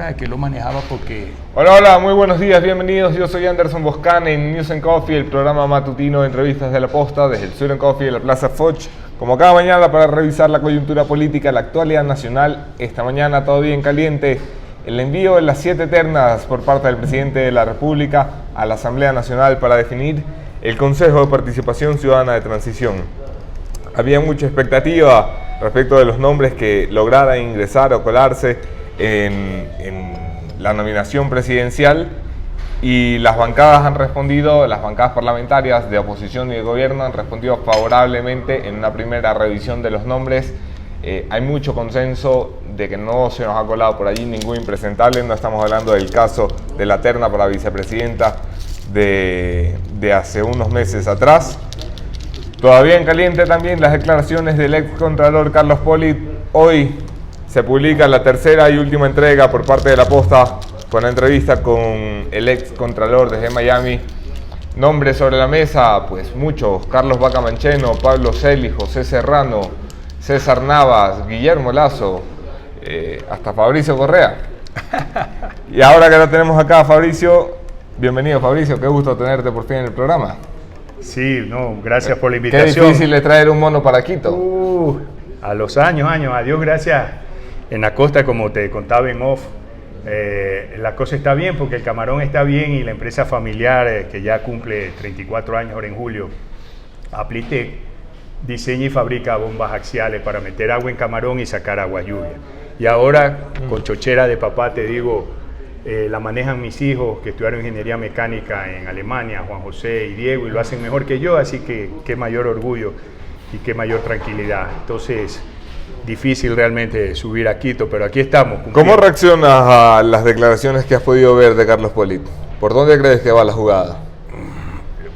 era que lo manejaba porque... Hola, muy buenos días, bienvenidos. Yo soy Anderson Boscan en News and Coffee, el programa matutino de entrevistas de la Posta desde el Sur en Coffee de la Plaza Foch. Como cada mañana para revisar la coyuntura política, la actualidad nacional. Esta mañana todavía en caliente el envío de las 7 ternas por parte del presidente de la República a la Asamblea Nacional para definir el Consejo de Participación Ciudadana de Transición. Había mucha expectativa respecto de los nombres que lograran ingresar o colarse en la nominación presidencial, y las bancadas han respondido, las bancadas parlamentarias de oposición y de gobierno han respondido favorablemente en una primera revisión de los nombres. Hay mucho consenso de que no se nos ha colado por allí ningún impresentable. No estamos hablando del caso de la terna para vicepresidenta de hace unos meses atrás. Todavía en caliente también las declaraciones del ex contralor Carlos Polit. Hoy se publica la tercera y última entrega por parte de la Posta con la entrevista con el ex contralor desde Miami. Nombres sobre la mesa, pues muchos: Carlos Vaca Mancheno, Pablo Celi, José Serrano, César Navas, Guillermo Lazo, hasta Fabricio Correa. Y ahora que lo tenemos acá, Fabricio, bienvenido Fabricio, qué gusto tenerte por fin en el programa. Sí, no, gracias por la invitación. Qué difícil es traer un mono para Quito. A los años, a Dios gracias. En la costa, como te contaba en off, la cosa está bien porque el camarón está bien y la empresa familiar, que ya cumple 34 años ahora en julio, Aplitec, diseña y fabrica bombas axiales para meter agua en camarón y sacar agua lluvia. Y ahora, con chochera de papá, te digo, la manejan mis hijos que estudiaron ingeniería mecánica en Alemania, Juan José y Diego, y lo hacen mejor que yo, así que qué mayor orgullo y qué mayor tranquilidad. Entonces, difícil realmente subir a Quito, pero aquí estamos. ¿Cómo reaccionas a las declaraciones que has podido ver de Carlos Polit? ¿Por dónde crees que va la jugada?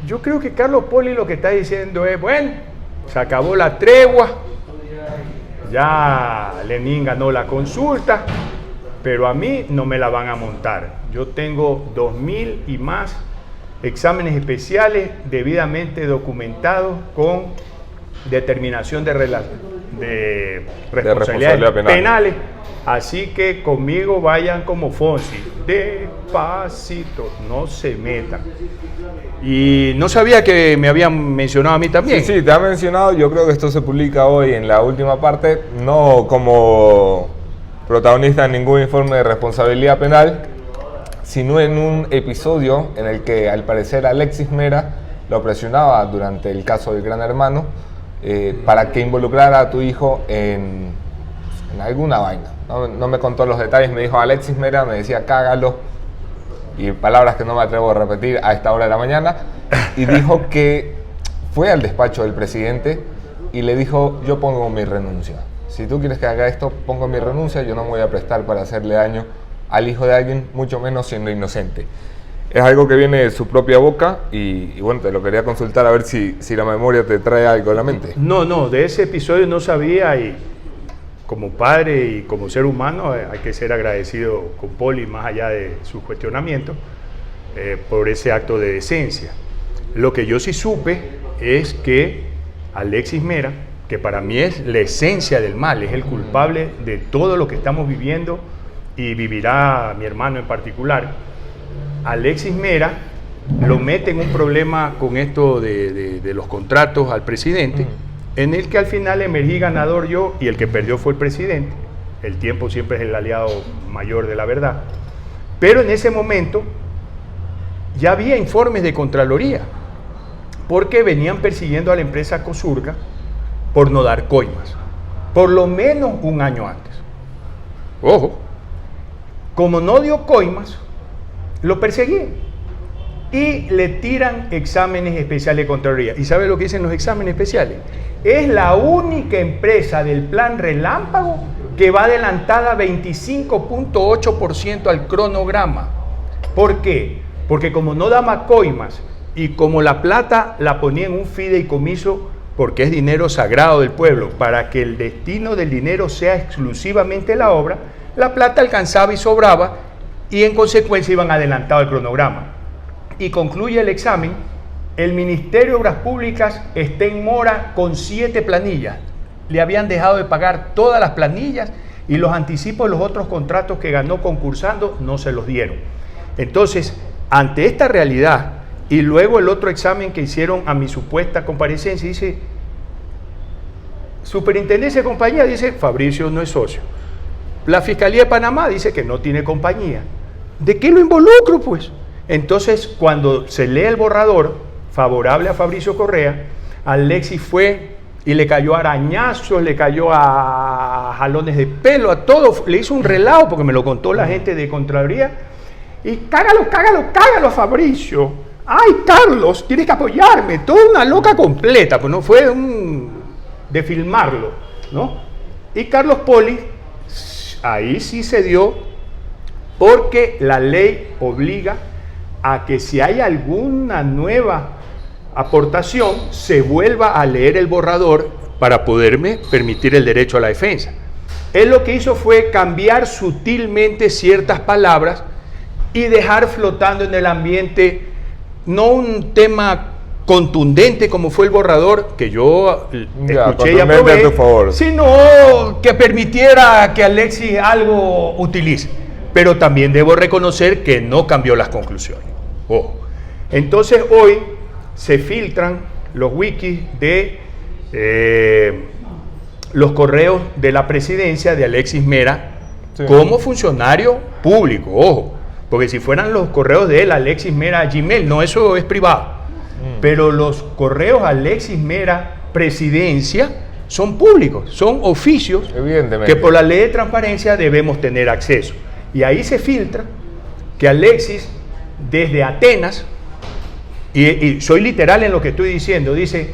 Yo creo que Carlos Polit lo que está diciendo es, bueno, se acabó la tregua, ya Lenin ganó la consulta, pero a mí no me la van a montar. Yo tengo 2.000 y más exámenes especiales debidamente documentados con determinación de responsabilidades penales. Así que conmigo vayan como Fonsi, despacito, no se metan. Y no sabía que me habían mencionado a mí también. Sí, te ha mencionado. Yo creo que esto se publica hoy en la última parte, no como protagonista en ningún informe de responsabilidad penal, sino en un episodio en el que al parecer Alexis Mera lo presionaba durante el caso del Gran Hermano para que involucrara a tu hijo en alguna vaina. No me contó los detalles, me dijo Alexis Mera, me decía cágalo, y palabras que no me atrevo a repetir a esta hora de la mañana, y dijo que fue al despacho del presidente y le dijo: yo pongo mi renuncia. Si tú quieres que haga esto, pongo mi renuncia, yo no me voy a prestar para hacerle daño al hijo de alguien, mucho menos siendo inocente. Es algo que viene de su propia boca y bueno, te lo quería consultar a ver si la memoria te trae algo a la mente. No, de ese episodio no sabía, y como padre y como ser humano hay que ser agradecido con Poli, más allá de su cuestionamiento, por ese acto de decencia. Lo que yo sí supe es que Alexis Mera, que para mí es la esencia del mal, es el culpable de todo lo que estamos viviendo y vivirá mi hermano en particular. Alexis Mera lo mete en un problema con esto de los contratos al presidente, en el que al final emergí ganador yo y el que perdió fue el presidente. El tiempo siempre es el aliado mayor de la verdad. Pero en ese momento ya había informes de Contraloría, porque venían persiguiendo a la empresa Cosurga por no dar coimas, por lo menos un año antes. Ojo, como no dio coimas, lo perseguían y le tiran exámenes especiales de Contraloría. ¿Y sabe lo que dicen los exámenes especiales? Es la única empresa del plan Relámpago que va adelantada 25.8% al cronograma. ¿Por qué? Porque como no daba coimas y como la plata la ponía en un fideicomiso, porque es dinero sagrado del pueblo, para que el destino del dinero sea exclusivamente la obra, la plata alcanzaba y sobraba, y en consecuencia iban adelantado el cronograma. Y concluye el examen: el Ministerio de Obras Públicas está en mora con 7 planillas. Le habían dejado de pagar todas las planillas y los anticipos de los otros contratos que ganó concursando no se los dieron. Entonces, ante esta realidad y luego el otro examen que hicieron a mi supuesta comparecencia, dice, Superintendencia de Compañía, dice, Fabricio no es socio. La Fiscalía de Panamá dice que no tiene compañía. ¿De qué lo involucro, pues? Entonces, cuando se lee el borrador favorable a Fabricio Correa, Alexis fue y le cayó a arañazos, le cayó a jalones de pelo, a todo, le hizo un relajo, porque me lo contó la gente de Contraloría, y cágalo, Fabricio. Ay, Carlos, tienes que apoyarme, toda una loca completa, pues no fue de filmarlo, ¿no? Y Carlos Poli, ahí sí se dio, porque la ley obliga a que si hay alguna nueva aportación, se vuelva a leer el borrador para poderme permitir el derecho a la defensa. Él lo que hizo fue cambiar sutilmente ciertas palabras y dejar flotando en el ambiente no un tema contundente como fue el borrador que yo escuché y aprobé, sino que permitiera que Alexis algo utilice. Pero también debo reconocer que no cambió las conclusiones. Ojo. Entonces hoy se filtran los wikis de los correos de la presidencia de Alexis Mera, sí, como funcionario público, ojo, porque si fueran los correos de él, Alexis Mera Gmail, no, eso es privado, pero los correos Alexis Mera presidencia son públicos, son oficios que por la ley de transparencia debemos tener acceso. Y ahí se filtra que Alexis desde Atenas, y soy literal en lo que estoy diciendo, dice,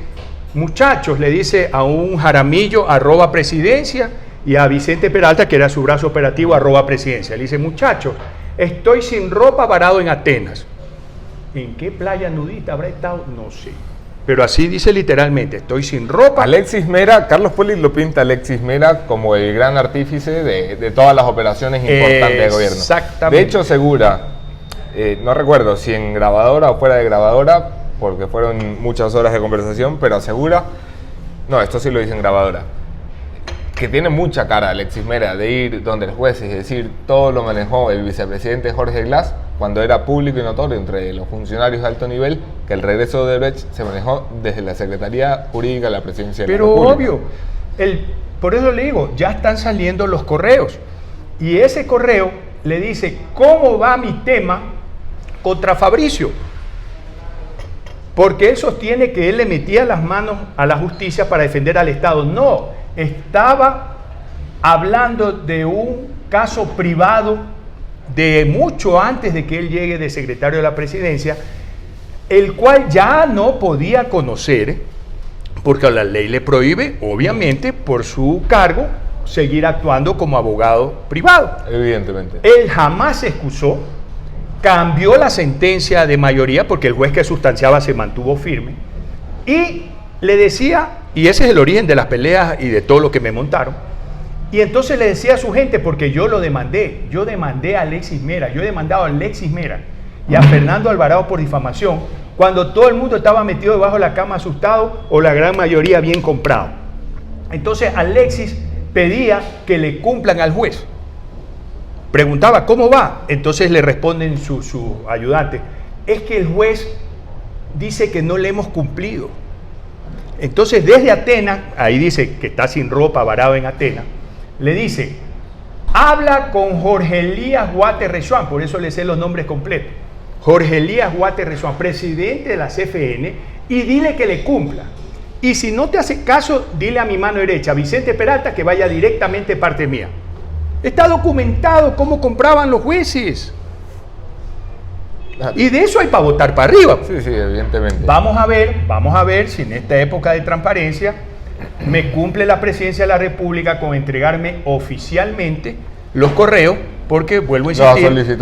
muchachos, le dice a un Jaramillo @presidencia y a Vicente Peralta, que era su brazo operativo @presidencia, le dice, muchachos, estoy sin ropa varado en Atenas. ¿En qué playa nudista habrá estado? No sé. Pero así dice literalmente, estoy sin ropa. Alexis Mera, Carlos Poli lo pinta Alexis Mera como el gran artífice de todas las operaciones importantes del gobierno. Exactamente. De hecho, asegura, no recuerdo si en grabadora o fuera de grabadora, porque fueron muchas horas de conversación, pero asegura, no, esto sí lo dice en grabadora, que tiene mucha cara Alexis Mera de ir donde el juez, es decir, todo lo manejó el vicepresidente Jorge Glass cuando era público y notorio entre los funcionarios de alto nivel que el regreso de Odebrecht se manejó desde la Secretaría Jurídica de la Presidencia de la República. Pero obvio, por eso le digo, ya están saliendo los correos y ese correo le dice cómo va mi tema contra Fabricio, porque él sostiene que él le metía las manos a la justicia para defender al Estado. No, estaba hablando de un caso privado de mucho antes de que él llegue de secretario de la presidencia, el cual ya no podía conocer, porque la ley le prohíbe, obviamente, por su cargo, seguir actuando como abogado privado. Evidentemente. Él jamás se excusó, cambió la sentencia de mayoría, porque el juez que sustanciaba se mantuvo firme, y le decía, y ese es el origen de las peleas y de todo lo que me montaron, y entonces le decía a su gente, porque yo demandé a Alexis Mera, yo he demandado a Alexis Mera y a Fernando Alvarado por difamación, cuando todo el mundo estaba metido debajo de la cama asustado o la gran mayoría bien comprado. Entonces Alexis pedía que le cumplan al juez. Preguntaba, ¿cómo va? Entonces le responden su ayudante, es que el juez dice que no le hemos cumplido. Entonces desde Atenas, ahí dice que está sin ropa, varado en Atenas, le dice, habla con Jorge Elías Guate Rezuán, por eso le sé los nombres completos, Jorge Elías Guate Rezuán, presidente de la CFN, y dile que le cumpla. Y si no te hace caso, dile a mi mano derecha, Vicente Peralta, que vaya directamente de parte mía. Está documentado cómo compraban los jueces. Y de eso hay para votar para arriba. Sí, evidentemente. Vamos a ver si en esta época de transparencia me cumple la presidencia de la República con entregarme oficialmente los correos, porque vuelvo a insistir,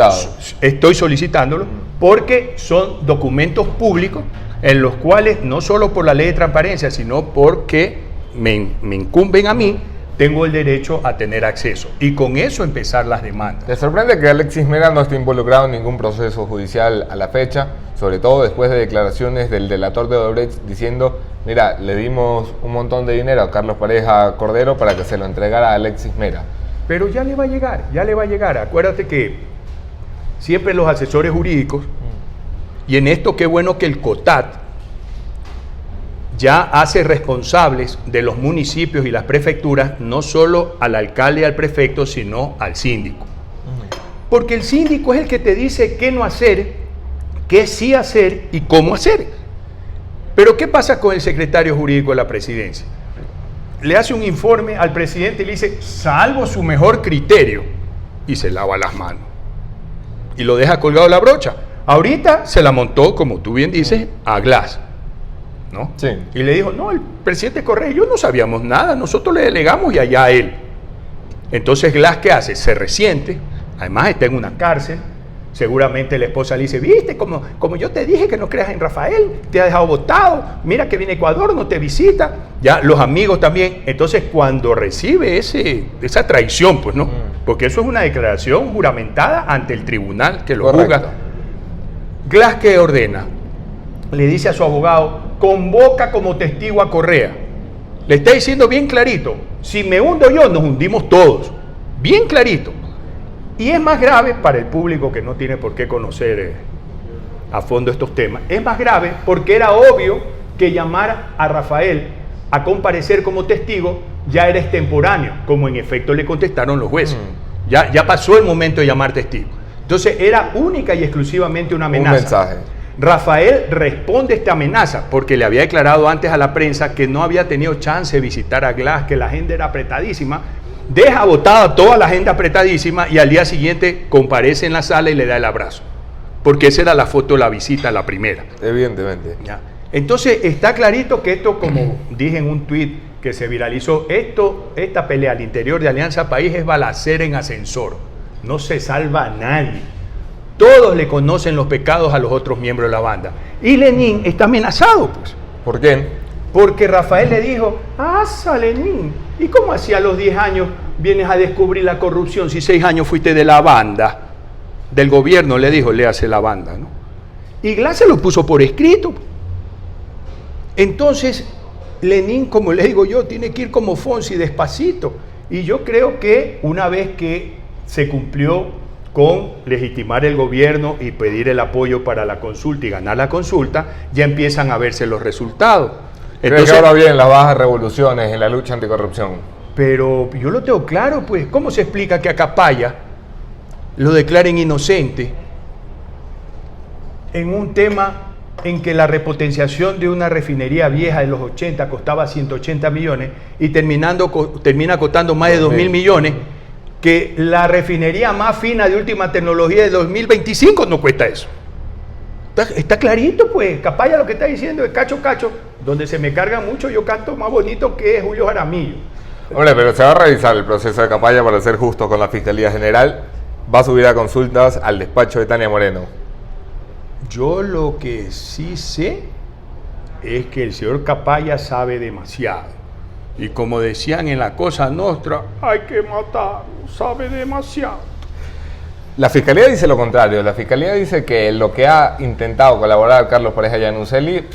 estoy solicitándolo, porque son documentos públicos en los cuales no solo por la ley de transparencia, sino porque me incumben a mí, tengo el derecho a tener acceso y con eso empezar las demandas. ¿Te sorprende que Alexis Mera no esté involucrado en ningún proceso judicial a la fecha? Sobre todo después de declaraciones del delator de Odebrecht diciendo, mira, le dimos un montón de dinero a Carlos Pareja Cordero para que se lo entregara a Alexis Mera. Pero ya le va a llegar, ya le va a llegar. Acuérdate que siempre los asesores jurídicos, y en esto qué bueno que el COTAD ya hace responsables de los municipios y las prefecturas, no solo al alcalde y al prefecto, sino al síndico. Porque el síndico es el que te dice qué no hacer, qué sí hacer y cómo hacer. Pero ¿qué pasa con el secretario jurídico de la presidencia? Le hace un informe al presidente y le dice, salvo su mejor criterio, y se lava las manos. Y lo deja colgado la brocha. Ahorita se la montó, como tú bien dices, a Glass, ¿no? Sí. Y le dijo, no, el presidente Correa y yo no sabíamos nada, nosotros le delegamos y allá él. Entonces Glass, ¿qué hace? Se resiente, además está en una cárcel. Seguramente la esposa le dice, viste, como yo te dije que no creas en Rafael, te ha dejado botado, mira que viene a Ecuador, no te visita, ya los amigos también. Entonces cuando recibe esa traición, pues no, porque eso es una declaración juramentada ante el tribunal que lo juzga. Glass, ¿qué ordena? Le dice a su abogado, convoca como testigo a Correa. Le está diciendo bien clarito, si me hundo yo, nos hundimos todos, bien clarito. Y es más grave para el público que no tiene por qué conocer a fondo estos temas. Es más grave porque era obvio que llamar a Rafael a comparecer como testigo ya era extemporáneo, como en efecto le contestaron los jueces. Ya pasó el momento de llamar testigo. Entonces era única y exclusivamente una amenaza. Un mensaje. Rafael responde a esta amenaza porque le había declarado antes a la prensa que no había tenido chance de visitar a Glass, que la agenda era apretadísima. Deja botada toda la agenda apretadísima y al día siguiente comparece en la sala y le da el abrazo. Porque esa era la foto de la visita, la primera. Evidentemente. ¿Ya? Entonces está clarito que esto, como dije en un tuit que se viralizó, esta pelea al interior de Alianza País es balacera en ascensor. No se salva a nadie. Todos le conocen los pecados a los otros miembros de la banda. Y Lenín está amenazado, pues. ¿Por qué? Porque Rafael le dijo, Lenín, ¿y cómo así a los 10 años vienes a descubrir la corrupción si 6 años fuiste de la banda? Del gobierno, le dijo, le hace la banda, ¿no? Y Glass se lo puso por escrito. Entonces, Lenín, como le digo yo, tiene que ir como Fonsi, despacito. Y yo creo que una vez que se cumplió con legitimar el gobierno y pedir el apoyo para la consulta y ganar la consulta, ya empiezan a verse los resultados. Entonces, que ahora vienen las bajas revoluciones en la lucha anticorrupción. Pero yo lo tengo claro, pues, ¿cómo se explica que a Capaya lo declaren inocente en un tema en que la repotenciación de una refinería vieja de los 80 costaba 180 millones y termina costando más de 2.000 millones, que la refinería más fina de última tecnología de 2025 no cuesta eso? Está clarito, pues. Capaya lo que está diciendo es cacho, donde se me carga mucho, yo canto más bonito que Julio Jaramillo. Hombre, pero se va a revisar el proceso de Capaya para ser justo con la Fiscalía General. Va a subir a consultas al despacho de Tania Moreno. Yo lo que sí sé es que el señor Capaya sabe demasiado. Y como decían en la Cosa Nostra, hay que matarlo, sabe demasiado. La Fiscalía dice lo contrario. La Fiscalía dice que lo que ha intentado colaborar Carlos Pareja Yanuseli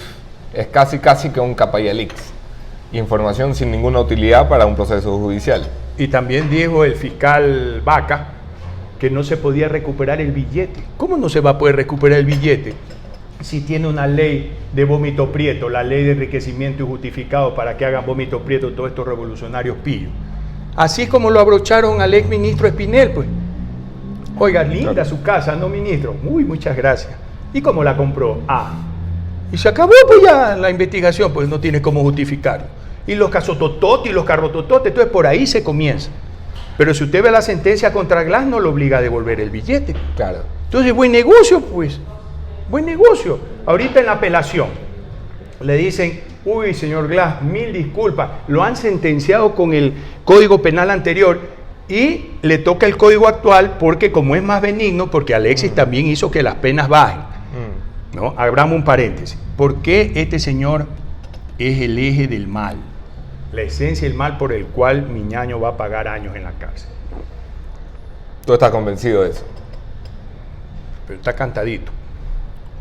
es casi que un Capaya Leaks. Información sin ninguna utilidad para un proceso judicial. Y también dijo el fiscal Vaca que no se podía recuperar el billete. ¿Cómo no se va a poder recuperar el billete si tiene una ley de vómito prieto, la ley de enriquecimiento injustificado para que hagan vómito prieto todos estos revolucionarios pillos? Así como lo abrocharon al ex ministro Espinel, pues. Oiga, linda su casa, ¿no, ministro? Uy, muchas gracias. ¿Y cómo la compró? Y se acabó pues ya la investigación, pues no tiene cómo justificarlo. Y los casotototes y los carrotototes, entonces por ahí se comienza. Pero si usted ve la sentencia contra Glass, no lo obliga a devolver el billete. Claro. Entonces, buen negocio, pues. Buen negocio. Ahorita en la apelación le dicen, uy, señor Glass, 1000 disculpas. Lo han sentenciado con el Código Penal anterior y le toca el Código actual porque como es más benigno, porque Alexis también hizo que las penas bajen. ¿No? Abramos un paréntesis. ¿Por qué este señor es el eje del mal? La esencia del mal por el cual Miñaño va a pagar años en la cárcel. ¿Tú estás convencido de eso? Pero está cantadito.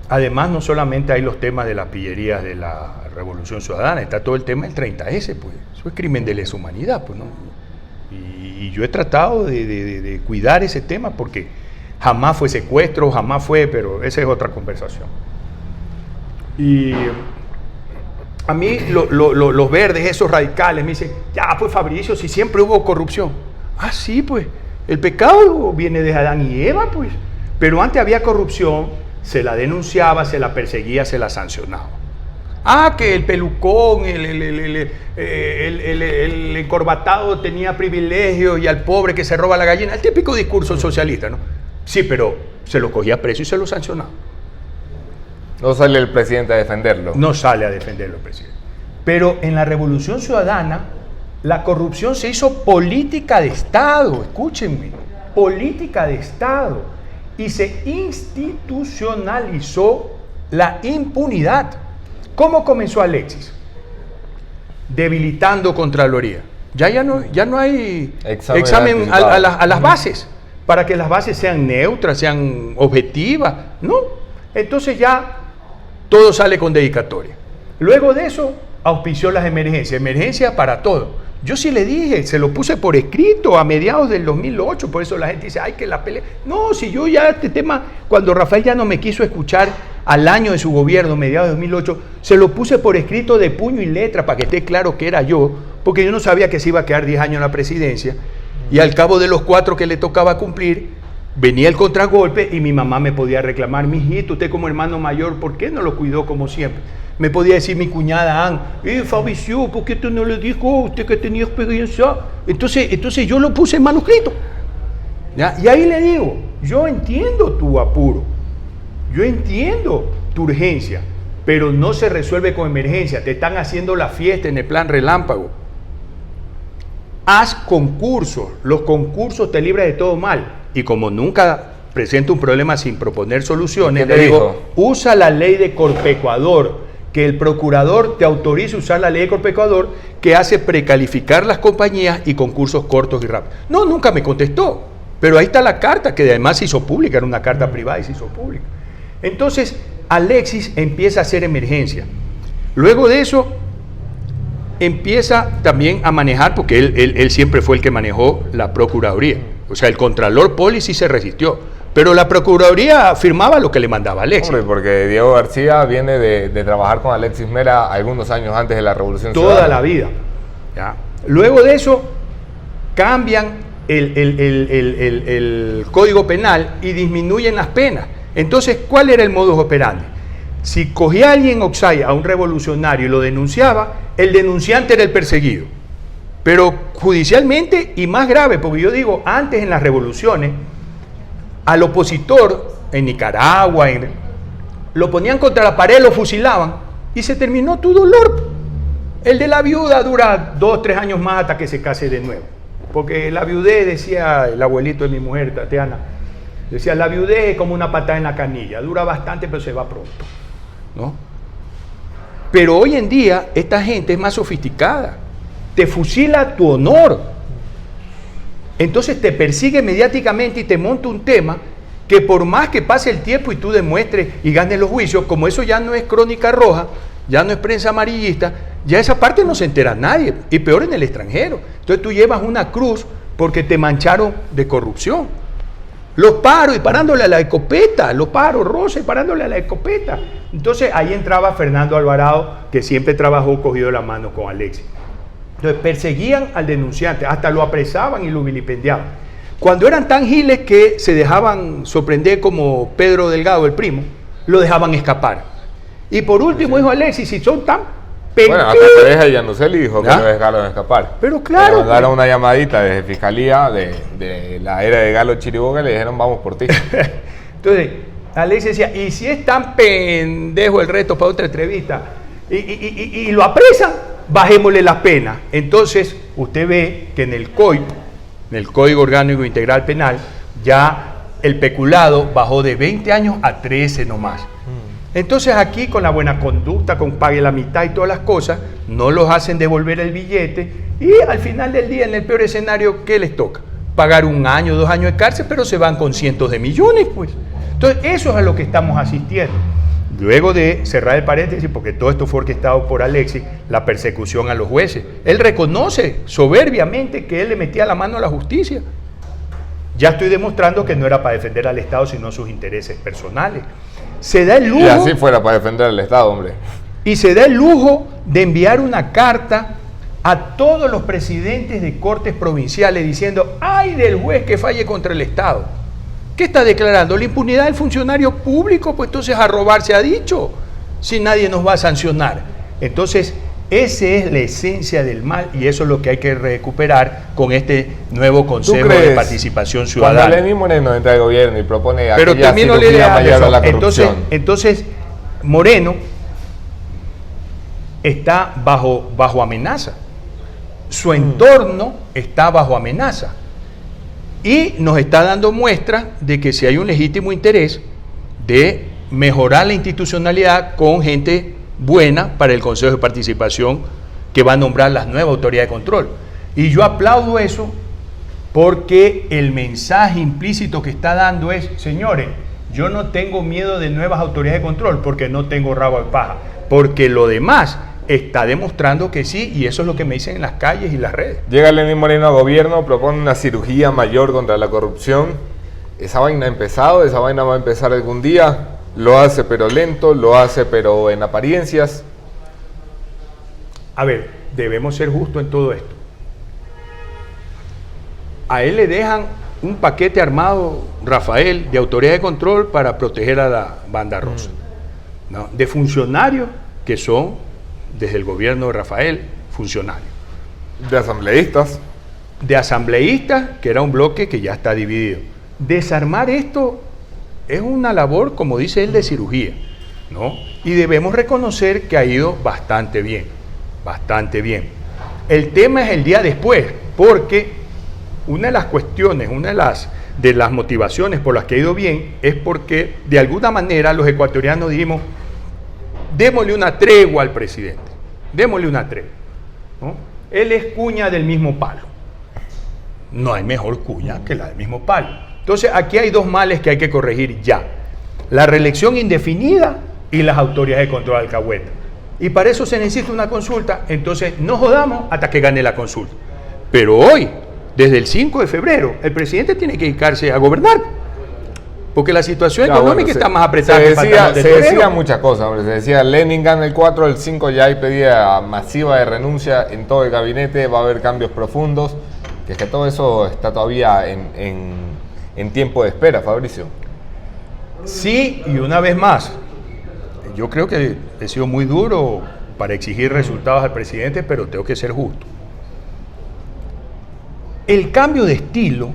Además, no solamente hay los temas de las pillerías de la Revolución Ciudadana, está todo el tema del 30S, pues. Eso es crimen de lesa humanidad, pues, ¿no? Y yo he tratado de cuidar ese tema porque jamás fue secuestro, jamás fue, pero esa es otra conversación. Y a mí los verdes, esos radicales, me dicen, ya pues Fabricio, si siempre hubo corrupción. Ah, sí, pues, el pecado viene de Adán y Eva, pues. Pero antes había corrupción, se la denunciaba, se la perseguía, se la sancionaba. Ah, que el pelucón, el encorbatado tenía privilegios y al pobre que se roba la gallina. El típico discurso socialista, ¿no? Sí, pero se lo cogía a precio y se lo sancionaba. No sale el presidente a defenderlo. No sale a defenderlo el presidente. Pero en la Revolución Ciudadana, la corrupción se hizo política de Estado. Escúchenme, política de Estado. Y se institucionalizó la impunidad. ¿Cómo comenzó Alexis? Debilitando Contraloría. Ya no hay examen a las bases, para que las bases sean neutras, sean objetivas. No. Entonces ya todo sale con dedicatoria. Luego de eso, auspició las emergencias para todo. Yo sí le dije, se lo puse por escrito a mediados del 2008, por eso la gente dice, ay, que la pelea. No, si yo ya este tema, cuando Rafael ya no me quiso escuchar al año de su gobierno, mediados de 2008, se lo puse por escrito de puño y letra para que esté claro que era yo, porque yo no sabía que se iba a quedar 10 años en la presidencia, y al cabo de los 4 que le tocaba cumplir, venía el contragolpe y mi mamá me podía reclamar, mijito, usted como hermano mayor, ¿por qué no lo cuidó como siempre? Me podía decir mi cuñada Ann, Fabricio, ¿por qué tú no le dijo a usted que tenía experiencia? Entonces yo lo puse en manuscrito. ¿Ya? Y ahí le digo, yo entiendo tu apuro, yo entiendo tu urgencia, pero no se resuelve con emergencia. Te están haciendo la fiesta en el plan relámpago. Haz concursos, los concursos te libran de todo mal. Y como nunca presento un problema sin proponer soluciones, le digo, usa la ley de Corpecuador, que el procurador te autorice usar la ley de Corpecuador, que hace precalificar las compañías y concursos cortos y rápidos. No, nunca me contestó, pero ahí está la carta, que además se hizo pública, era una carta privada y se hizo pública. Entonces, Alexis empieza a hacer emergencia. Luego de eso, empieza también a manejar, porque él siempre fue el que manejó la Procuraduría. O sea, el Contralor Poli sí se resistió, pero la Procuraduría firmaba lo que le mandaba Alexis. Hombre, porque Diego García viene de trabajar con Alexis Mera algunos años antes de la Revolución Ciudadana. Toda la vida. ¿Ya? Luego de eso, cambian el Código Penal y disminuyen las penas. Entonces, ¿cuál era el modus operandi? Si cogía a alguien Oxay, a un revolucionario, y lo denunciaba, el denunciante era el perseguido. Pero judicialmente, y más grave, porque yo digo, antes en las revoluciones, al opositor en Nicaragua, lo ponían contra la pared, lo fusilaban y se terminó tu dolor. El de la viuda dura 2 o 3 años más hasta que se case de nuevo. Porque la viudez, decía el abuelito de mi mujer, Tatiana, decía, la viudez es como una patada en la canilla, dura bastante pero se va pronto, ¿no? Pero hoy en día esta gente es más sofisticada, te fusila tu honor. Entonces te persigue mediáticamente y te monta un tema que por más que pase el tiempo y tú demuestres y ganes los juicios, como eso ya no es crónica roja, ya no es prensa amarillista, ya esa parte no se entera nadie, y peor en el extranjero. Entonces tú llevas una cruz porque te mancharon de corrupción. Los paros y parándole a la escopeta, los paros, rosa y parándole a la escopeta. Entonces ahí entraba Fernando Alvarado, que siempre trabajó cogido de la mano con Alexis. Entonces perseguían al denunciante, hasta lo apresaban y lo vilipendiaban. Cuando eran tan giles que se dejaban sorprender como Pedro Delgado, el primo, lo dejaban escapar. Y por último dijo Alexis, si son tan bueno, hasta Teresa Yanuseli dijo que no dejaron escapar. Pero claro. Le mandaron una llamadita desde Fiscalía de la era de Galo Chiriboga y le dijeron, vamos por ti. Entonces, Alexis decía, y si es tan pendejo el reto para otra entrevista, y lo apresan, bajémosle la pena. Entonces, usted ve que en el COIP, en el Código Orgánico Integral Penal, ya el peculado bajó de 20 años a 13 nomás. Entonces aquí con la buena conducta, con pague la mitad y todas las cosas, no los hacen devolver el billete y al final del día, en el peor escenario, ¿qué les toca? Pagar 1 año, 2 años de cárcel, pero se van con cientos de millones, pues. Entonces eso es a lo que estamos asistiendo. Luego de cerrar el paréntesis, porque todo esto fue orquestado por Alexis, la persecución a los jueces. Él reconoce soberbiamente que él le metía la mano a la justicia. Ya estoy demostrando que no era para defender al Estado, sino sus intereses personales. Se da el lujo... Y así fuera para defender al Estado, hombre. Y se da el lujo de enviar una carta a todos los presidentes de cortes provinciales diciendo, ¡ay del juez que falle contra el Estado! ¿Qué está declarando? La impunidad del funcionario público, pues entonces a robar se ha dicho, si nadie nos va a sancionar. Entonces, esa es la esencia del mal y eso es lo que hay que recuperar con este nuevo Consejo de Participación Ciudadana. Cuando Lenín Moreno entra al gobierno y propone pero aquella cirugía mayor a la corrupción. Entonces, Moreno está bajo amenaza. Su entorno está bajo amenaza. Y nos está dando muestra de que si hay un legítimo interés de mejorar la institucionalidad con gente buena para el Consejo de Participación que va a nombrar las nuevas autoridades de control. Y yo aplaudo eso porque el mensaje implícito que está dando es, señores, yo no tengo miedo de nuevas autoridades de control porque no tengo rabo de paja, porque lo demás está demostrando que sí, y eso es lo que me dicen en las calles y las redes. Llega Lenín Moreno a gobierno, propone una cirugía mayor contra la corrupción. ¿Esa vaina ha empezado? ¿Esa vaina va a empezar algún día? Lo hace pero lento, lo hace pero en apariencias. A ver, debemos ser justos en todo esto. A él le dejan un paquete armado, Rafael, de autoridad de control para proteger a la banda rosa, ¿no? De funcionarios que son, desde el gobierno de Rafael, funcionarios. De asambleístas. De asambleístas, que era un bloque que ya está dividido. Desarmar esto es una labor, como dice él, de cirugía, ¿no? Y debemos reconocer que ha ido bastante bien, bastante bien. El tema es el día después, porque una de las cuestiones, una de las motivaciones por las que ha ido bien es porque de alguna manera los ecuatorianos dijimos, démosle una tregua al presidente, démosle una tregua, ¿no? Él es cuña del mismo palo. No hay mejor cuña que la del mismo palo. Entonces aquí hay dos males que hay que corregir ya. La reelección indefinida y las autoridades de control alcahueta. Y para eso se necesita una consulta, entonces no jodamos hasta que gane la consulta. Pero hoy, desde el 5 de febrero, el presidente tiene que dedicarse a gobernar. Porque la situación económica está más apretada que pantalones de torero. Se decía muchas cosas, hombre. Se decía, Lenin gana el 4, el 5 ya hay pedida masiva de renuncia en todo el gabinete, va a haber cambios profundos, que es que todo eso está todavía en tiempo de espera, Fabricio. Sí, y una vez más, yo creo que he sido muy duro para exigir resultados al presidente, pero tengo que ser justo. El cambio de estilo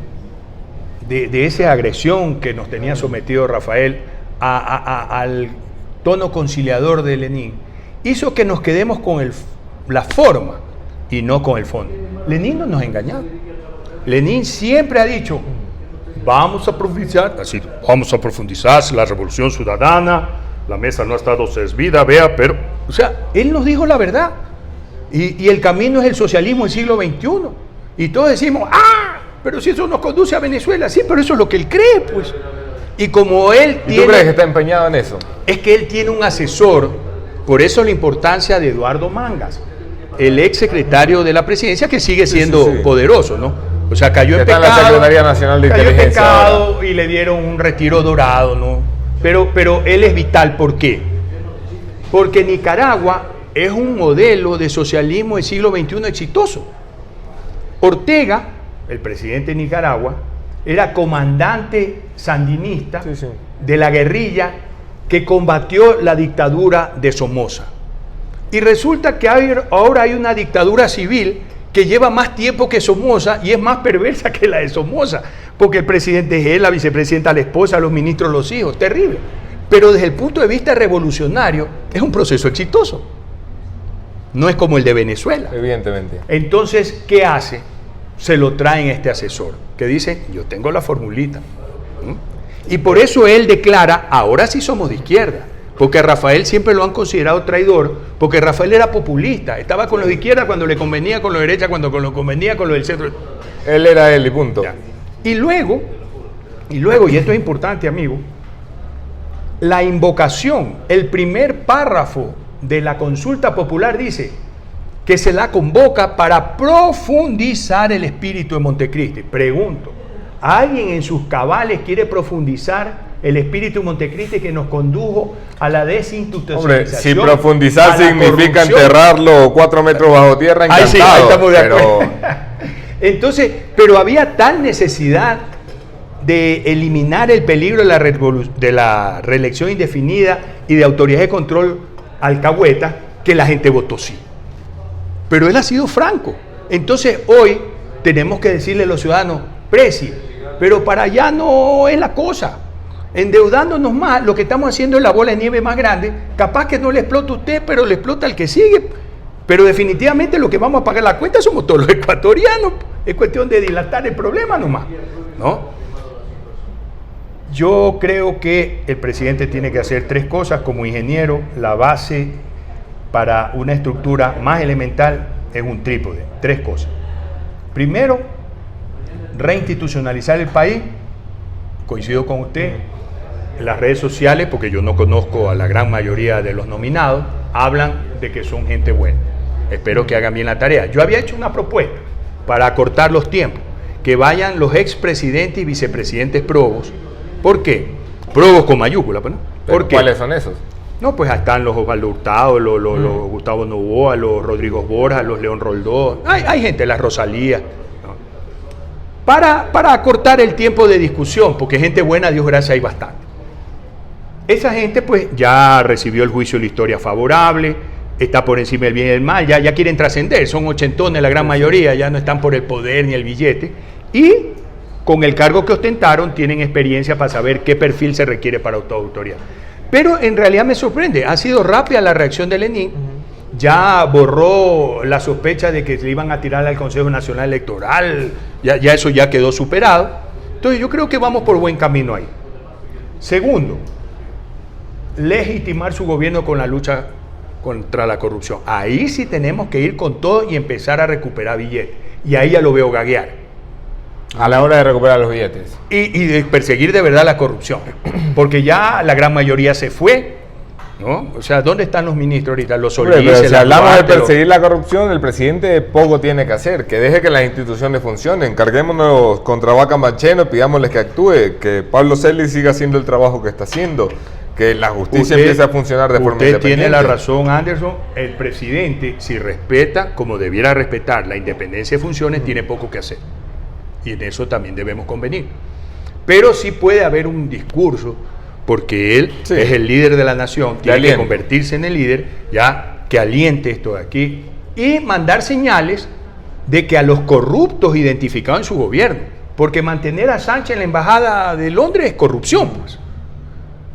de esa agresión que nos tenía sometido Rafael al tono conciliador de Lenín, hizo que nos quedemos con la forma y no con el fondo. Lenín no nos ha engañado. Lenín siempre ha dicho, vamos a profundizar la revolución ciudadana, la mesa no ha estado servida, vea, pero... O sea, él nos dijo la verdad. Y el camino es el socialismo del siglo XXI. Y todos decimos, pero si eso nos conduce a Venezuela, sí, pero eso es lo que él cree, pues. Y como él tiene... ¿Y tú crees que está empeñado en eso? Es que él tiene un asesor, por eso la importancia de Eduardo Mangas, el ex secretario de la presidencia, que sigue siendo poderoso, ¿no? O sea, cayó en pecado. Está en la Secretaría Nacional de Inteligencia. Cayó en pecado y le dieron un retiro dorado, ¿no? Pero él es vital, ¿por qué? Porque Nicaragua es un modelo de socialismo del siglo XXI exitoso. Ortega, el presidente de Nicaragua, era comandante sandinista de la guerrilla que combatió la dictadura de Somoza. Y resulta que ahora hay una dictadura civil que lleva más tiempo que Somoza y es más perversa que la de Somoza, porque el presidente es él, la vicepresidenta la esposa, los ministros los hijos, terrible. Pero desde el punto de vista revolucionario es un proceso exitoso. No es como el de Venezuela. Evidentemente. Entonces, ¿qué hace? Se lo traen este asesor, que dice, yo tengo la formulita. Y por eso él declara, ahora sí somos de izquierda, porque a Rafael siempre lo han considerado traidor, porque Rafael era populista, estaba con los de izquierda cuando le convenía, con los de derecha cuando le convenía, con los del centro. Él era él y punto. Ya. Y luego, y esto es importante, amigo, la invocación, el primer párrafo de la consulta popular dice que se la convoca para profundizar el espíritu de Montecristi. Pregunto, ¿alguien en sus cabales quiere profundizar el espíritu de Montecristi que nos condujo a la desinstitucionalización? Hombre, si profundizar significa enterrarlo 4 metros bajo tierra, encantado. Ahí sí, ahí estamos de acuerdo. Entonces, pero había tal necesidad de eliminar el peligro de la reelección indefinida y de autoridades de control alcahueta que la gente votó sí. Pero él ha sido franco. Entonces hoy tenemos que decirle a los ciudadanos, precie, pero para allá no es la cosa. Endeudándonos más, lo que estamos haciendo es la bola de nieve más grande. Capaz que no le explota a usted, pero le explota al que sigue. Pero definitivamente lo que vamos a pagar la cuenta somos todos los ecuatorianos. Es cuestión de dilatar el problema nomás, ¿no? Yo creo que el presidente tiene que hacer 3 cosas como ingeniero. La base para una estructura más elemental es un trípode. 3 cosas. Primero, reinstitucionalizar el país. Coincido con usted. En las redes sociales, porque yo no conozco a la gran mayoría de los nominados, hablan de que son gente buena. Espero que hagan bien la tarea. Yo había hecho una propuesta para acortar los tiempos, que vayan los expresidentes y vicepresidentes probos. ¿Por qué? Probos con mayúscula, ¿no? ¿Por qué? ¿Cuáles son esos? No, pues están los Osvaldo Hurtado, los Gustavo Novoa, los Rodrigo Borja, los León Roldós. Hay gente, la Rosalía, ¿no? Para acortar el tiempo de discusión, porque gente buena, Dios gracias, hay bastante. Esa gente pues ya recibió el juicio de la historia favorable, está por encima del bien y del mal, ya quieren trascender, son ochentones la gran mayoría, ya no están por el poder ni el billete, y con el cargo que ostentaron tienen experiencia para saber qué perfil se requiere para autoridad. Pero en realidad me sorprende, ha sido rápida la reacción de Lenín, ya borró la sospecha de que se iban a tirar al Consejo Nacional Electoral, ya eso ya quedó superado. Entonces yo creo que vamos por buen camino ahí. Segundo, legitimar su gobierno con la lucha contra la corrupción. Ahí sí tenemos que ir con todo y empezar a recuperar billetes. Y ahí ya lo veo gaguear. A la hora de recuperar los billetes. Y de perseguir de verdad la corrupción. Porque ya la gran mayoría se fue, ¿no? O sea, ¿dónde están los ministros ahorita? Los Solís, pero si hablamos de perseguir la corrupción, el presidente poco tiene que hacer. Que deje que las instituciones funcionen. Carguémonos contra Vaca Macheno, pidámosles que actúe. Que Pablo Celis siga haciendo el trabajo que está haciendo. Que la justicia empiece a funcionar de forma independiente. Usted tiene la razón, Anderson. El presidente, si respeta, como debiera respetar la independencia de funciones, tiene poco que hacer. Y en eso también debemos convenir. Pero sí puede haber un discurso, porque él es el líder de la nación, tiene que convertirse en el líder, ya que aliente esto de aquí, y mandar señales de que a los corruptos identificados en su gobierno, porque mantener a Sánchez en la embajada de Londres es corrupción, pues.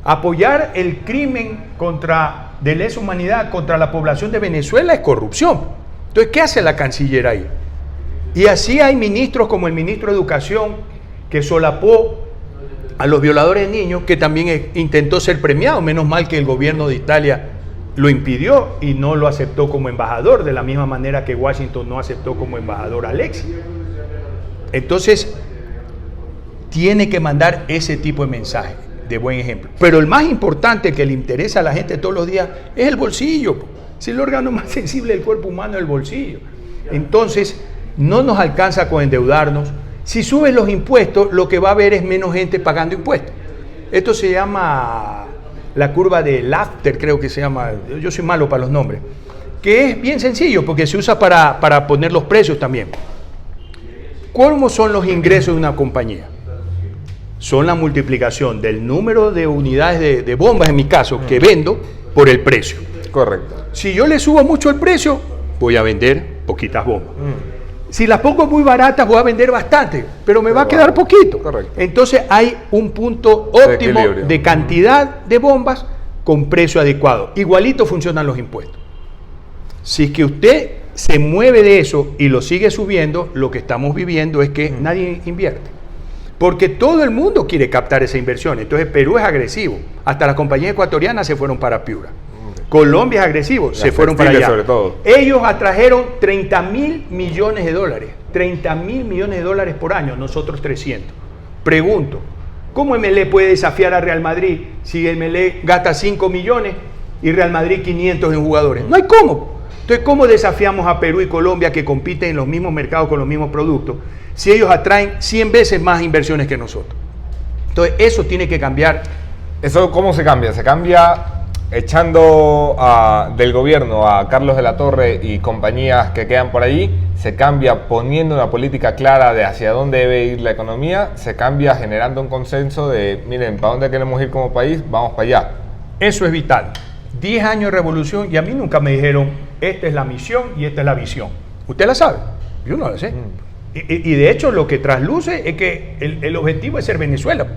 Apoyar el crimen de lesa humanidad contra la población de Venezuela es corrupción. Entonces, ¿qué hace la canciller ahí? Y así hay ministros como el ministro de Educación, que solapó a los violadores de niños, que también intentó ser premiado. Menos mal que el gobierno de Italia lo impidió y no lo aceptó como embajador, de la misma manera que Washington no aceptó como embajador a Alexis. Entonces, tiene que mandar ese tipo de mensaje, de buen ejemplo. Pero el más importante que le interesa a la gente todos los días es el bolsillo. Si el órgano más sensible del cuerpo humano es el bolsillo. Entonces, no nos alcanza con endeudarnos. Si suben los impuestos, lo que va a haber es menos gente pagando impuestos. Esto se llama la curva de Laffer, creo que se llama. Yo soy malo para los nombres. Que es bien sencillo, porque se usa para poner los precios también. ¿Cómo son los ingresos de una compañía? Son la multiplicación del número de unidades de bombas, en mi caso, que vendo, por el precio. Correcto. Si yo le subo mucho el precio, voy a vender poquitas bombas. Si las pongo muy baratas, voy a vender bastante, pero me va a quedar poquito. Correcto. Entonces hay un punto óptimo de cantidad de bombas con precio adecuado. Igualito funcionan los impuestos. Si es que usted se mueve de eso y lo sigue subiendo, lo que estamos viviendo es que nadie invierte. Porque todo el mundo quiere captar esa inversión. Entonces Perú es agresivo. Hasta las compañías ecuatorianas se fueron para Piura. Colombia es agresivo, se fueron para allá. Sobre todo. Ellos atrajeron 30.000 millones de dólares. 30.000 millones de dólares por año, nosotros 300. Pregunto, ¿Cómo Emelec puede desafiar a Real Madrid si Emelec gasta 5 millones y Real Madrid 500 en jugadores? No hay cómo. Entonces, ¿cómo desafiamos a Perú y Colombia que compiten en los mismos mercados con los mismos productos si ellos atraen 100 veces más inversiones que nosotros? Entonces, eso tiene que cambiar. ¿Eso cómo se cambia? Se cambia echando del gobierno a Carlos de la Torre y compañías que quedan por allí, se cambia poniendo una política clara de hacia dónde debe ir la economía, se cambia generando un consenso de, miren, ¿para dónde queremos ir como país? Vamos para allá. Eso es vital. 10 años de revolución y a mí nunca me dijeron, esta es la misión y esta es la visión. ¿Usted la sabe? Yo no la sé. Y de hecho lo que trasluce es que el objetivo es ser Venezuela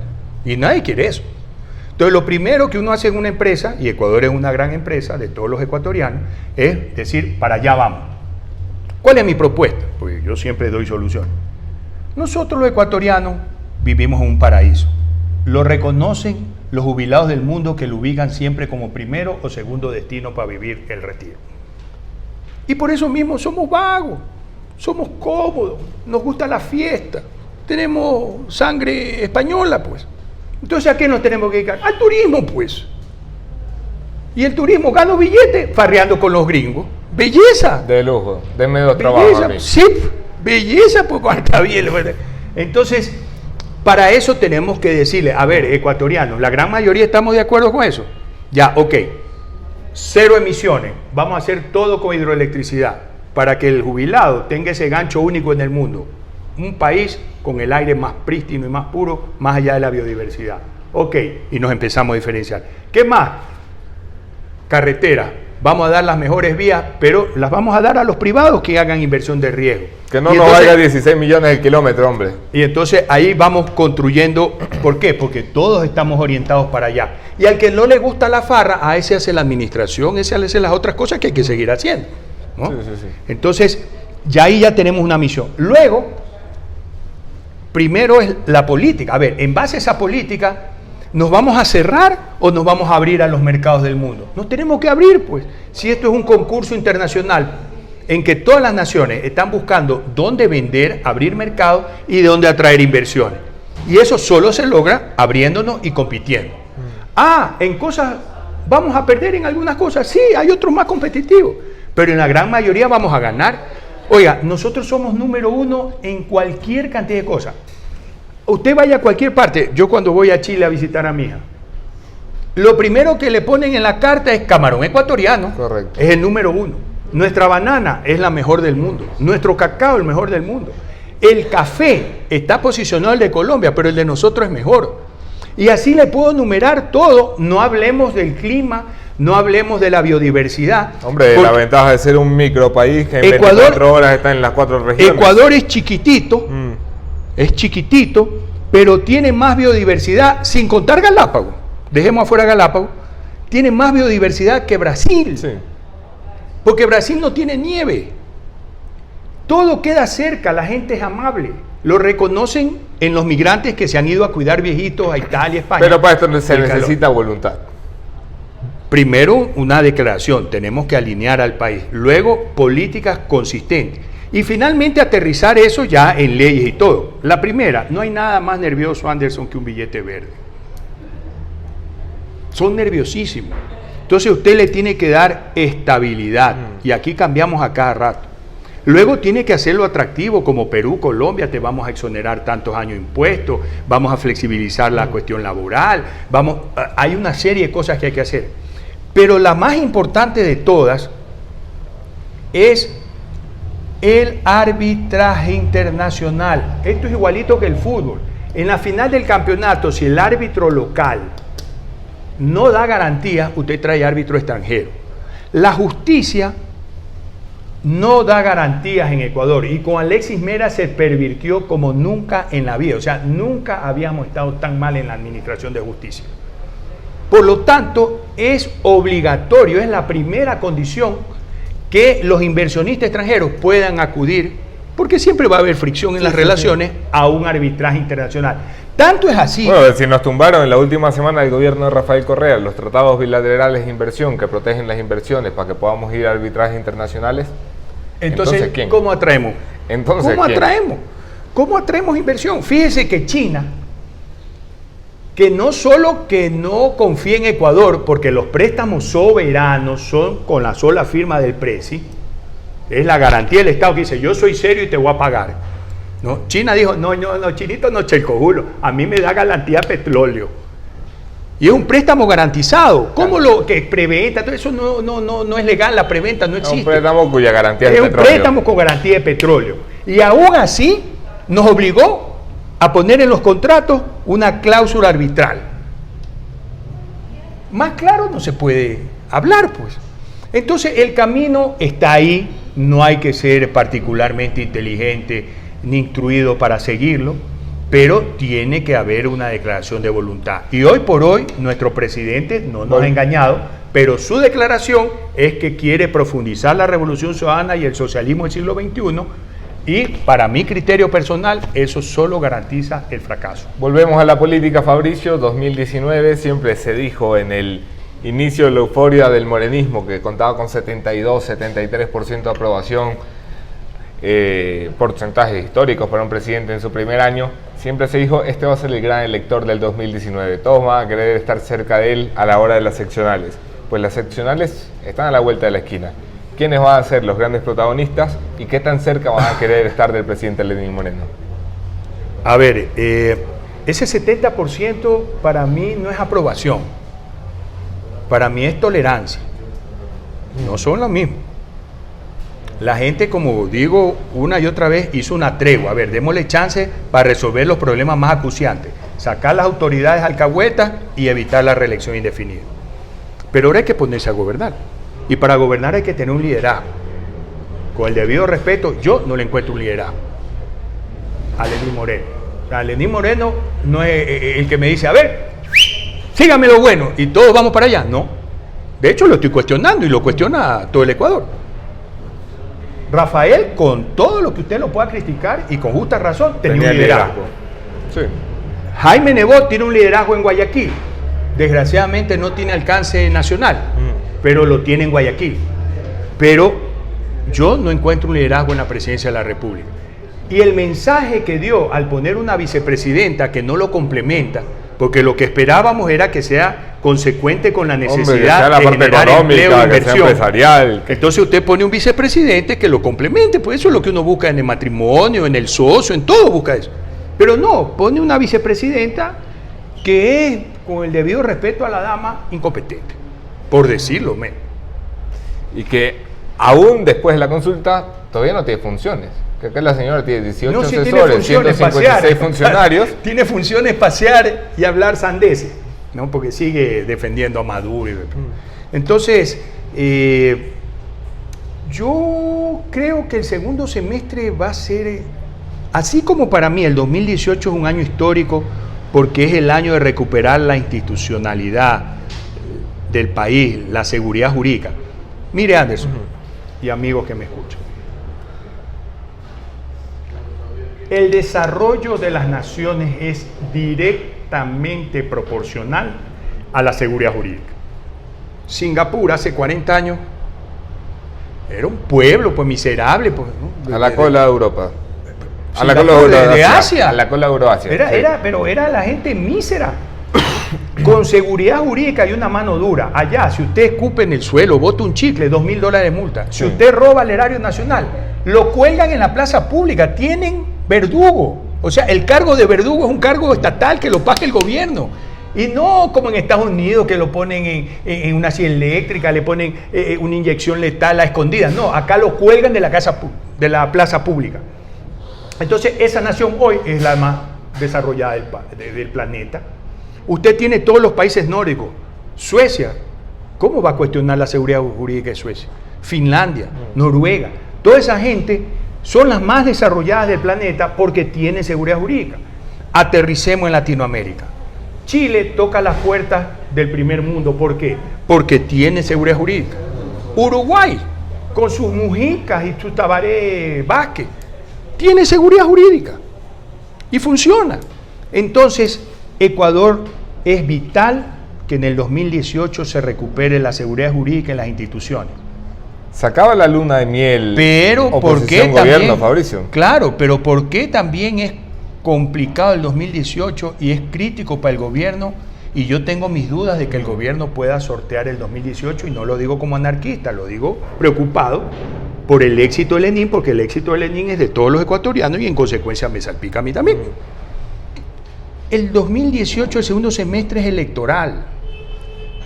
y nadie quiere eso. Entonces lo primero que uno hace en una empresa, y Ecuador es una gran empresa de todos los ecuatorianos, es decir, para allá vamos. ¿Cuál es mi propuesta? Porque yo siempre doy soluciones. Nosotros los ecuatorianos vivimos en un paraíso. Lo reconocen los jubilados del mundo que lo ubican siempre como primero o segundo destino para vivir el retiro. Y por eso mismo somos vagos, somos cómodos, nos gusta la fiesta, tenemos sangre española, pues. Entonces, ¿a qué nos tenemos que dedicar? Al turismo, pues. Y el turismo gana billetes farreando con los gringos. ¡Belleza! De lujo, denme dos trabajos a mí. Sí, belleza, pues está bien. Entonces, para eso tenemos que decirle, a ver, ecuatorianos, la gran mayoría estamos de acuerdo con eso. Ya, ok, 0 emisiones, vamos a hacer todo con hidroelectricidad, para que el jubilado tenga ese gancho único en el mundo. Un país con el aire más prístino y más puro, más allá de la biodiversidad. Ok, y nos empezamos a diferenciar. ¿Qué más? Carretera. Vamos a dar las mejores vías, pero las vamos a dar a los privados que hagan inversión de riesgo. Que no nos valga 16 millones de kilómetros, hombre. Y entonces ahí vamos construyendo. ¿Por qué? Porque todos estamos orientados para allá. Y al que no le gusta la farra, a ese hace la administración, ese hace las otras cosas que hay que seguir haciendo, ¿no? Sí. Entonces, ya ahí ya tenemos una misión. Luego, primero es la política. A ver, en base a esa política, ¿nos vamos a cerrar o nos vamos a abrir a los mercados del mundo? Nos tenemos que abrir, pues. Si esto es un concurso internacional en que todas las naciones están buscando dónde vender, abrir mercados y de dónde atraer inversiones. Y eso solo se logra abriéndonos y compitiendo. En cosas, ¿vamos a perder en algunas cosas? Sí, hay otros más competitivos, pero en la gran mayoría vamos a ganar. Oiga, nosotros somos número 1 en cualquier cantidad de cosas. Usted vaya a cualquier parte. Yo cuando voy a Chile a visitar a mi hija, lo primero que le ponen en la carta es camarón ecuatoriano. Correcto. Es el número 1. Nuestra banana es la mejor del mundo. Nuestro cacao el mejor del mundo. El café está posicionado el de Colombia, pero el de nosotros es mejor. Y así le puedo enumerar todo. No hablemos del clima, no hablemos de la biodiversidad. Hombre, la ventaja de ser un micropaís que en Ecuador, 24 horas está en las 4 regiones. Ecuador es chiquitito. Es chiquitito, pero tiene más biodiversidad, sin contar Galápagos. Dejemos afuera Galápagos. Tiene más biodiversidad que Brasil. Sí. Porque Brasil no tiene nieve. Todo queda cerca, la gente es amable. Lo reconocen en los migrantes que se han ido a cuidar viejitos a Italia, España. Pero para esto se necesita voluntad. Primero, una declaración. Tenemos que alinear al país. Luego, políticas consistentes. Y finalmente aterrizar eso ya en leyes y todo. La primera, no hay nada más nervioso, Anderson, que un billete verde. Son nerviosísimos. Entonces usted le tiene que dar estabilidad. Y aquí cambiamos a cada rato. Luego tiene que hacerlo atractivo, como Perú, Colombia, te vamos a exonerar tantos años de impuestos, vamos a flexibilizar la cuestión laboral, hay una serie de cosas que hay que hacer. Pero la más importante de todas es el arbitraje internacional. Esto es igualito que el fútbol. En la final del campeonato, si el árbitro local no da garantías, usted trae árbitro extranjero. La justicia no da garantías en Ecuador y con Alexis Mera se pervirtió como nunca en la vida. O sea, nunca habíamos estado tan mal en la administración de justicia. Por lo tanto, es obligatorio, es la primera condición que los inversionistas extranjeros puedan acudir, porque siempre va a haber fricción en las relaciones, a un arbitraje internacional. Tanto es así. Bueno, si nos tumbaron en la última semana el gobierno de Rafael Correa los tratados bilaterales de inversión que protegen las inversiones para que podamos ir a arbitrajes internacionales. Entonces ¿quién? ¿Cómo atraemos? Entonces, ¿Cómo atraemos inversión? Fíjese que China que no solo que no confía en Ecuador, porque los préstamos soberanos son con la sola firma del Presi, es la garantía del Estado que dice, yo soy serio y te voy a pagar. ¿No? China dijo, no, Chinito no chelcojulo, a mí me da garantía petróleo. Y es un préstamo garantizado. ¿Cómo lo que preventa? Todo eso no es legal, la preventa no existe. Es un préstamo cuya garantía es petróleo. Es un préstamo con garantía de petróleo. Y aún así nos obligó a poner en los contratos una cláusula arbitral. Más claro no se puede hablar, pues. Entonces el camino está ahí, no hay que ser particularmente inteligente ni instruido para seguirlo, pero tiene que haber una declaración de voluntad. Y hoy por hoy nuestro presidente no nos ha engañado, pero su declaración es que quiere profundizar la revolución ciudadana y el socialismo del siglo XXI, y para mi criterio personal eso solo garantiza el fracaso. Volvemos a la política, Fabricio. 2019 siempre se dijo en el inicio de la euforia del morenismo, que contaba con 72-73% de aprobación, porcentajes históricos para un presidente en su primer año. Siempre se dijo, este va a ser el gran elector del 2019, todos van a querer estar cerca de él a la hora de las seccionales. Pues las seccionales están a la vuelta de la esquina. ¿Quiénes van a ser los grandes protagonistas y qué tan cerca van a querer estar del presidente Lenín Moreno? A ver, ese 70% para mí no es aprobación, para mí es tolerancia, no son lo mismo. La gente, como digo una y otra vez, hizo una tregua. A ver, démosle chance para resolver los problemas más acuciantes, sacar las autoridades alcahuetas y evitar la reelección indefinida. Pero ahora hay que ponerse a gobernar. Y para gobernar hay que tener un liderazgo. Con el debido respeto, yo no le encuentro un liderazgo a Lenín Moreno. O sea, Lenín Moreno no es el que me dice, a ver, sígame lo bueno y todos vamos para allá. No. De hecho, lo estoy cuestionando y lo cuestiona todo el Ecuador. Rafael, con todo lo que usted lo pueda criticar y con justa razón, tenía un liderazgo. Sí. Jaime Nebot tiene un liderazgo en Guayaquil. Desgraciadamente no tiene alcance nacional, pero lo tiene en Guayaquil. Pero yo no encuentro un liderazgo en la presidencia de la República. Y el mensaje que dio al poner una vicepresidenta que no lo complementa, porque lo que esperábamos era que sea consecuente con la necesidad de generar empleo e inversión. Empresarial. Entonces usted pone un vicepresidente que lo complemente, pues eso es lo que uno busca en el matrimonio, en el socio, en todo busca eso. Pero no, pone una vicepresidenta que es, con el debido respeto a la dama, incompetente, por decirlo menos. Y que aún después de la consulta todavía no tiene funciones. Que acá la señora tiene 18 asesores, 156 funcionarios. Tiene funciones pasear y hablar sandeces, ¿no? Porque sigue defendiendo a Maduro. Entonces, yo creo que el segundo semestre va a ser, así como para mí el 2018 es un año histórico, porque es el año de recuperar la institucionalidad del país, la seguridad jurídica. Mire, Anderson, y amigos que me escuchan, el desarrollo de las naciones es directamente proporcional a la seguridad jurídica. Singapur hace 40 años era un pueblo pues miserable, pues, ¿no? A la cola de Europa. A la cola de Asia. A la cola de Euroasia. Pero era la gente mísera. Con seguridad jurídica y una mano dura. Allá, si usted escupe en el suelo, bota un chicle, $2,000 de multa. Si usted roba el erario nacional, lo cuelgan en la plaza pública. Tienen verdugo. O sea, el cargo de verdugo es un cargo estatal que lo paga el gobierno. Y no como en Estados Unidos, que lo ponen en una silla eléctrica, le ponen una inyección letal a escondidas. No, acá lo cuelgan de la plaza pública. Entonces, esa nación hoy es la más desarrollada del planeta. Usted tiene todos los países nórdicos. Suecia, ¿cómo va a cuestionar la seguridad jurídica de Suecia? Finlandia, Noruega, toda esa gente son las más desarrolladas del planeta porque tienen seguridad jurídica. Aterricemos en Latinoamérica. Chile toca las puertas del primer mundo. ¿Por qué? Porque tiene seguridad jurídica. Uruguay, con sus Mujicas y sus Tabaré Vázquez, tiene seguridad jurídica y funciona. Entonces, Ecuador es vital que en el 2018 se recupere la seguridad jurídica en las instituciones. Sacaba la luna de miel. Pero ¿por qué gobierno, también? Fabricio. Claro, pero ¿por qué también es complicado el 2018 y es crítico para el gobierno, y yo tengo mis dudas de que el gobierno pueda sortear el 2018, y no lo digo como anarquista, lo digo preocupado por el éxito de Lenin, porque el éxito de Lenin es de todos los ecuatorianos y en consecuencia me salpica a mí también. El 2018, el segundo semestre, es electoral.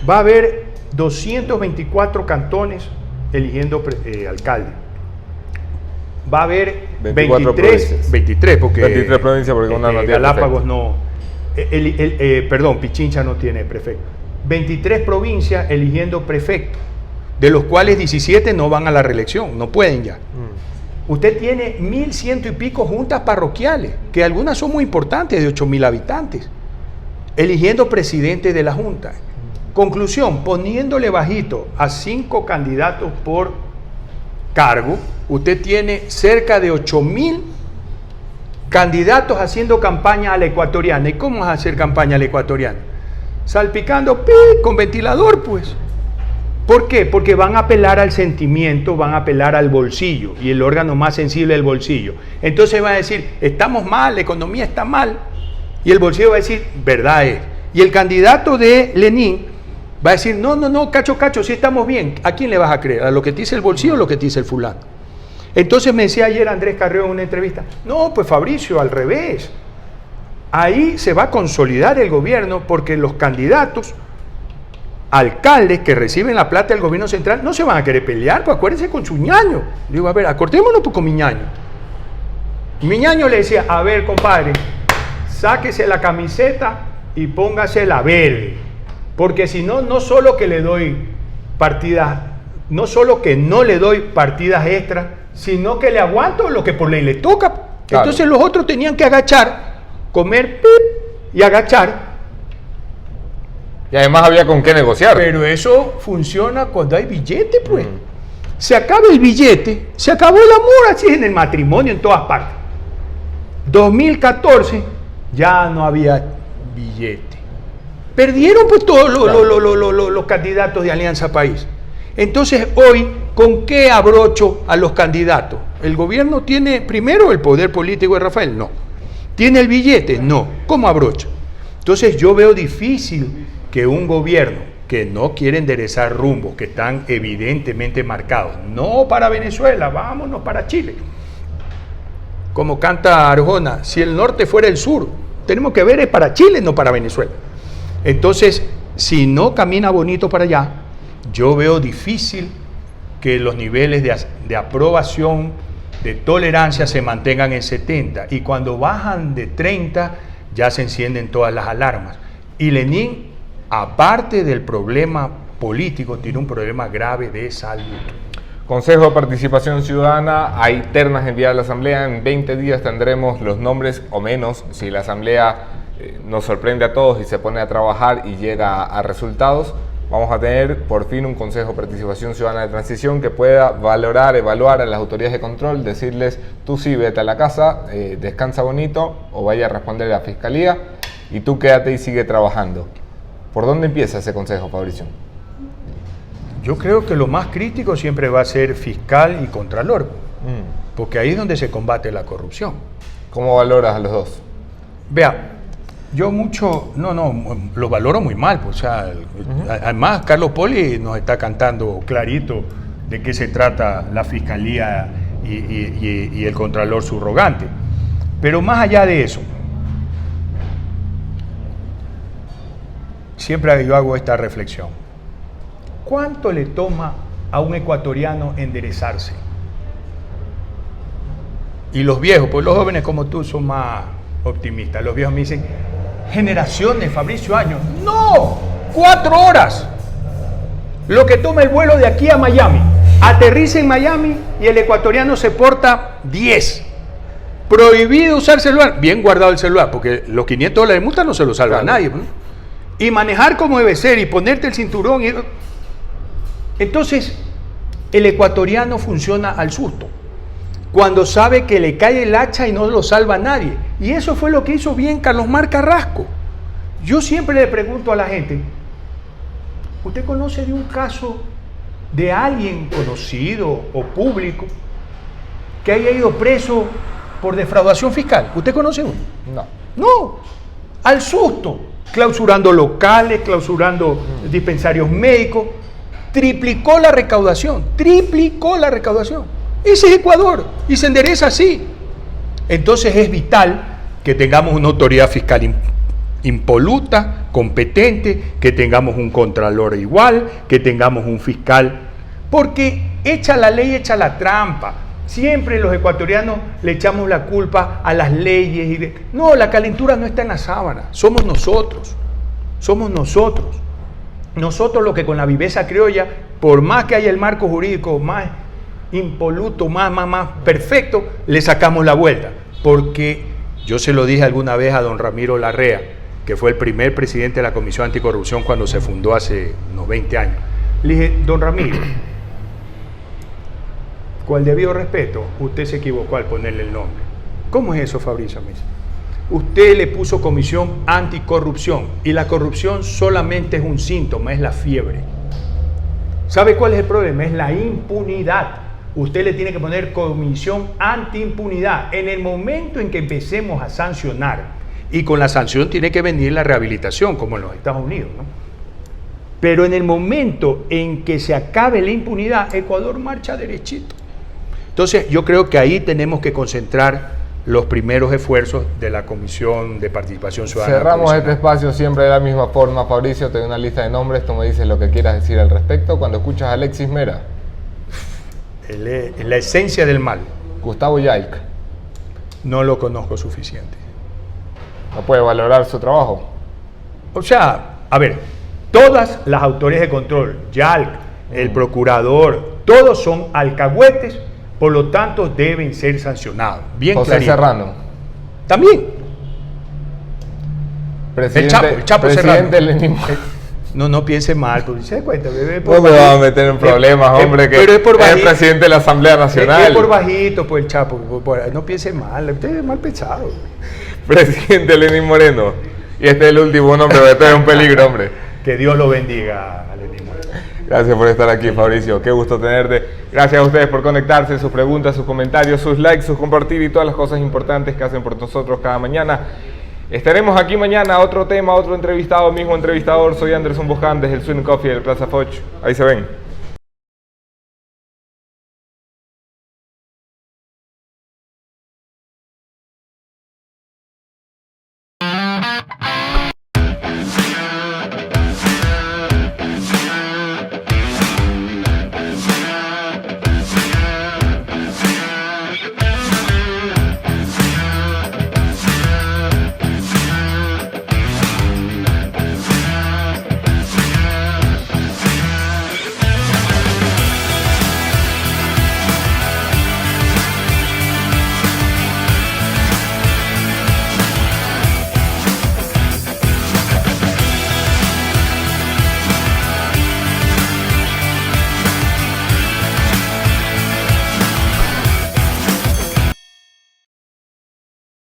Va a haber 224 cantones eligiendo alcalde. Va a haber 23 porque 23 provincias porque una no tiene Galápagos no, perdón, Pichincha no tiene prefecto. 23 provincias eligiendo prefecto, de los cuales 17 no van a la reelección, no pueden ya. Usted tiene 1.100 y pico juntas parroquiales, que algunas son muy importantes, de 8.000 habitantes, eligiendo presidente de la junta. Conclusión, poniéndole bajito a 5 candidatos por cargo, usted tiene cerca de 8.000 candidatos haciendo campaña a la ecuatoriana. ¿Y cómo vas a hacer campaña a la ecuatoriana? Salpicando con ventilador, pues. ¿Por qué? Porque van a apelar al sentimiento, van a apelar al bolsillo, y el órgano más sensible es el bolsillo. Entonces va a decir, estamos mal, la economía está mal, y el bolsillo va a decir, verdad es. Y el candidato de Lenin va a decir, no, cacho, sí estamos bien. ¿A quién le vas a creer? ¿A lo que te dice el bolsillo o lo que te dice el fulano? Entonces me decía ayer Andrés Carrió en una entrevista, no, pues Fabricio, al revés. Ahí se va a consolidar el gobierno, porque los candidatos alcaldes que reciben la plata del gobierno central no se van a querer pelear, pues acuérdense con su ñaño. Digo, a ver, acordémonos con mi ñaño. Mi ñaño le decía, a ver, compadre, sáquese la camiseta y póngase la verde, porque si no, no solo que le doy partidas, no solo que no le doy partidas extras, sino que le aguanto lo que por ley le toca. Claro. Entonces los otros tenían que agachar, comer y agachar. Y además había con qué negociar. Pero eso funciona cuando hay billete, pues. Se acaba el billete, se acabó el amor, así es en el matrimonio, en todas partes. 2014 ya no había billete. Perdieron pues todos los candidatos de Alianza País. Entonces hoy, ¿con qué abrocho a los candidatos? ¿El gobierno tiene primero el poder político de Rafael? No. ¿Tiene el billete? No. ¿Cómo abrocha? Entonces yo veo difícil que un gobierno que no quiere enderezar rumbos que están evidentemente marcados, no para Venezuela, vámonos para Chile. Como canta Arjona, si el norte fuera el sur, tenemos que ver es para Chile, no para Venezuela. Entonces, si no camina bonito para allá, yo veo difícil que los niveles de aprobación, de tolerancia se mantengan en 70, y cuando bajan de 30 ya se encienden todas las alarmas. Y Lenin, aparte del problema político, tiene un problema grave de salud. Consejo de Participación Ciudadana, hay ternas enviadas a la Asamblea. En 20 días tendremos los nombres o menos, si la Asamblea nos sorprende a todos y se pone a trabajar y llega a resultados. Vamos a tener por fin un Consejo de Participación Ciudadana de Transición que pueda valorar, evaluar a las autoridades de control, decirles, tú sí, vete a la casa, descansa bonito, o vaya a responder a la Fiscalía, y tú quédate y sigue trabajando. ¿Por dónde empieza ese consejo, Fabricio? Yo creo que lo más crítico siempre va a ser fiscal y contralor, porque ahí es donde se combate la corrupción. ¿Cómo valoras a los dos? Vea, yo lo valoro muy mal, pues, o sea, además Carlos Poli nos está cantando clarito de qué se trata la fiscalía y el contralor subrogante. Pero más allá de eso, siempre yo hago esta reflexión. ¿Cuánto le toma a un ecuatoriano enderezarse? Y los viejos, pues los jóvenes como tú son más optimistas. Los viejos me dicen, generaciones, Fabricio, años. ¡No! 4 horas. Lo que toma el vuelo de aquí a Miami. Aterriza en Miami y el ecuatoriano se porta 10. Prohibido usar celular. Bien guardado el celular, porque los $500 de multa no se lo salva a nadie, ¿no? Y manejar como debe ser y ponerte el cinturón. Entonces, el ecuatoriano funciona al susto, cuando sabe que le cae el hacha y no lo salva a nadie. Y eso fue lo que hizo bien Carlos Mar Carrasco. Yo siempre le pregunto a la gente, ¿usted conoce de un caso de alguien conocido o público que haya ido preso por defraudación fiscal. ¿Usted conoce uno? No. No, al susto, clausurando locales, clausurando dispensarios médicos, triplicó la recaudación. Ese es Ecuador y se endereza así. Entonces es vital que tengamos una autoridad fiscal impoluta, competente, que tengamos un contralor igual, que tengamos un fiscal, porque echa la ley, echa la trampa. Siempre los ecuatorianos le echamos la culpa a las leyes. No, la calentura no está en la sábana, somos nosotros. Nosotros los que con la viveza criolla, por más que haya el marco jurídico más impoluto, más perfecto, le sacamos la vuelta. Porque yo se lo dije alguna vez a don Ramiro Larrea, que fue el primer presidente de la Comisión Anticorrupción cuando se fundó hace unos 20 años. Le dije, don Ramiro, con el debido respeto, usted se equivocó al ponerle el nombre. ¿Cómo es eso, Fabricio Mesa? Usted le puso Comisión Anticorrupción y la corrupción solamente es un síntoma, es la fiebre. ¿Sabe cuál es el problema? Es la impunidad. Usted le tiene que poner Comisión Antiimpunidad. En el momento en que empecemos a sancionar, y con la sanción tiene que venir la rehabilitación, como en los Estados Unidos, ¿no? Pero en el momento en que se acabe la impunidad, Ecuador marcha derechito. Entonces, yo creo que ahí tenemos que concentrar los primeros esfuerzos de la Comisión de Participación Ciudadana. Cerramos este espacio siempre de la misma forma. Fabricio, te doy una lista de nombres, tú me dices lo que quieras decir al respecto. Cuando escuchas a Alexis Mera. Es la esencia del mal. Gustavo Yaik. No lo conozco suficiente. ¿No puede valorar su trabajo? O sea, a ver, todas las autoridades de control, YALC, el procurador, todos son alcahuetes, por lo tanto deben ser sancionados. Bien José clarito. Serrano. También. Presidente, el Chapo presidente Serrano. Lenín Moreno. No piense mal, porque se da cuenta, bebé. No me va a meter en problemas, hombre, que pero es por es el presidente de la Asamblea Nacional. Es por bajito, pues el Chapo. No piense mal, usted es mal pensado. Presidente Lenín Moreno. Y este es el último nombre, este es un peligro, hombre. Que Dios lo bendiga, Lenín Moreno. Gracias por estar aquí, Fabricio. Qué gusto tenerte. Gracias a ustedes por conectarse, sus preguntas, sus comentarios, sus likes, sus compartir y todas las cosas importantes que hacen por nosotros cada mañana. Estaremos aquí mañana, otro tema, otro entrevistado, mismo entrevistador. Soy Anderson Boscan desde el Swing Coffee del Plaza Foch. Ahí se ven.